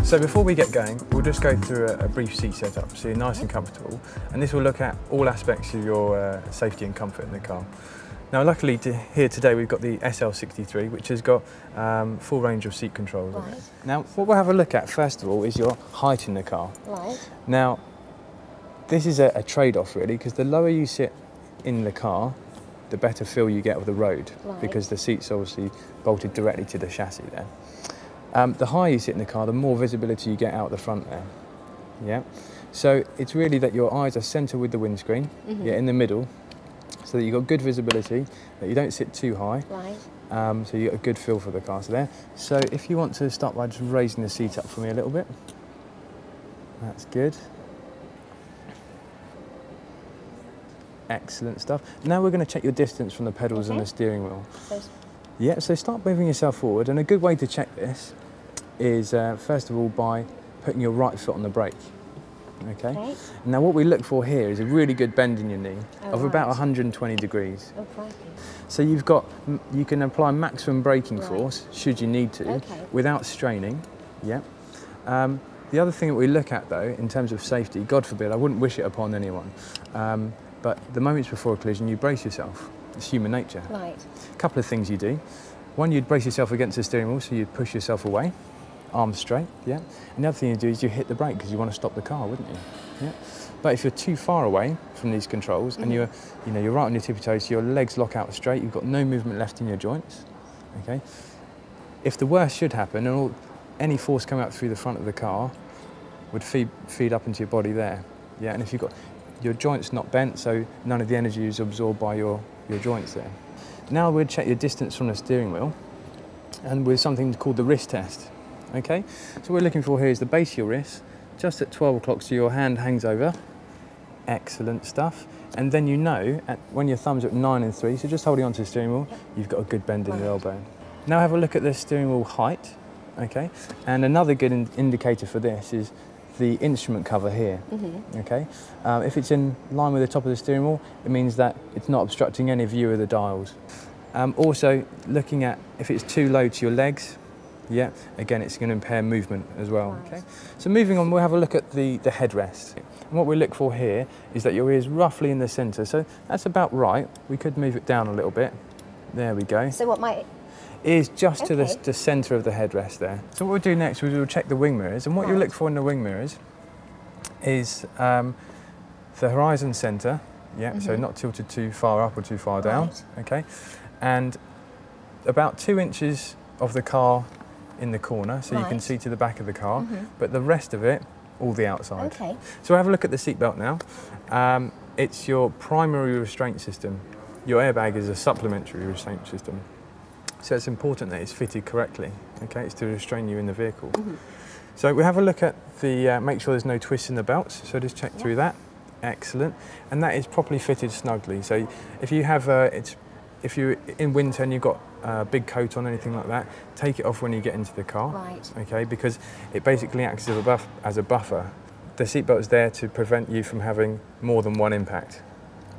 So before we get going, we'll just go through a brief seat setup so you're nice and comfortable, and this will look at all aspects of your safety and comfort in the car. Now luckily here today we've got the SL63, which has got full range of seat controls. Right. Now what we'll have a look at first of all is your height in the car. Right. Now this is a trade-off really, because the lower you sit in the car, the better feel you get of the road, right, because the seat's obviously bolted directly to the chassis there. The higher you sit in the car, the more visibility you get out the front there. Yeah. So it's really that your eyes are centre with the windscreen, yeah, in the middle, so that you've got good visibility, that you don't sit too high, right, so you get a good feel for the car there. So if you want to start by just raising the seat up for me a little bit, that's good. Excellent stuff. Now we're going to check your distance from the pedals and the steering wheel. Yeah, so start moving yourself forward, and a good way to check this is first of all by putting your right foot on the brake. Okay. Now what we look for here is a really good bend in your knee of about 120 degrees. So you can apply maximum braking force should you need to without straining. Yeah. The other thing that we look at though in terms of safety, God forbid, I wouldn't wish it upon anyone, but the moments before a collision you brace yourself. It's human nature. Right. A couple of things you do. One, you'd brace yourself against the steering wheel, so you'd push yourself away, arms straight, yeah. And the other thing you do is you hit the brake because you want to stop the car, wouldn't you? Yeah. But if you're too far away from these controls and you're right on your tippy toes, so your legs lock out straight, you've got no movement left in your joints. Okay. If the worst should happen, and any force coming out through the front of the car would feed up into your body there. Yeah. And if you've got your joints not bent, so none of the energy is absorbed by your joints there. Now we'll check your distance from the steering wheel, and with something called the wrist test. Okay, so what we're looking for here is the base of your wrist, just at 12 o'clock, so your hand hangs over. Excellent stuff. And then you know, when your thumb's at 9 and 3, so just holding onto the steering wheel, you've got a good bend in the elbow. Now have a look at the steering wheel height. Okay, and another good indicator for this is the instrument cover here. Okay, if it's in line with the top of the steering wheel, it means that it's not obstructing any view of the dials. Also looking at if it's too low to your legs, yeah, again it's going to impair movement as well. Okay, so moving on, we'll have a look at the headrest. And what we look for here is that your ear is roughly in the centre, so that's about right. We could move it down a little bit. There we go. So what might is just to the centre of the headrest there. So what we'll do next is we'll check the wing mirrors, and what you look for in the wing mirrors is the horizon centre, yeah, so not tilted too far up or too far down, okay, and about 2 inches of the car in the corner, so you can see to the back of the car, but the rest of it, all the outside. Okay. So we'll have a look at the seatbelt now. It's your primary restraint system. Your airbag is a supplementary restraint system. So it's important that it's fitted correctly, okay? It's to restrain you in the vehicle. So we have a look at the, make sure there's no twists in the belts, so just check through that. Excellent. And that is properly fitted snugly. So if you have, if you're in winter and you've got a big coat on, anything like that, take it off when you get into the car, okay? Because it basically acts as a buffer. The seatbelt is there to prevent you from having more than one impact.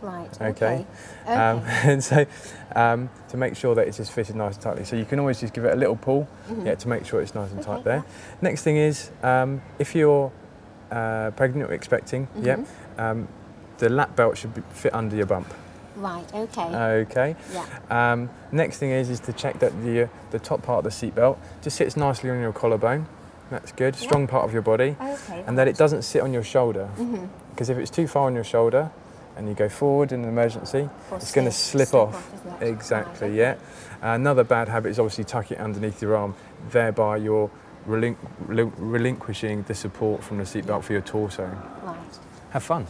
Right, okay. And so to make sure that it's just fitted nice and tightly. So you can always just give it a little pull, yeah, to make sure it's nice and tight there. Next thing is, if you're pregnant or expecting, the lap belt should fit under your bump. Right, okay. Okay. Yeah. Next thing is to check that the top part of the seat belt just sits nicely on your collarbone. That's good, strong part of your body. Okay. And that it doesn't sit on your shoulder. Because if it's too far on your shoulder, and you go forward in an emergency, it's going to slip off. Exactly, yeah. Another bad habit is obviously tuck it underneath your arm, thereby you're relinquishing the support from the seatbelt for your torso. Right. Have fun.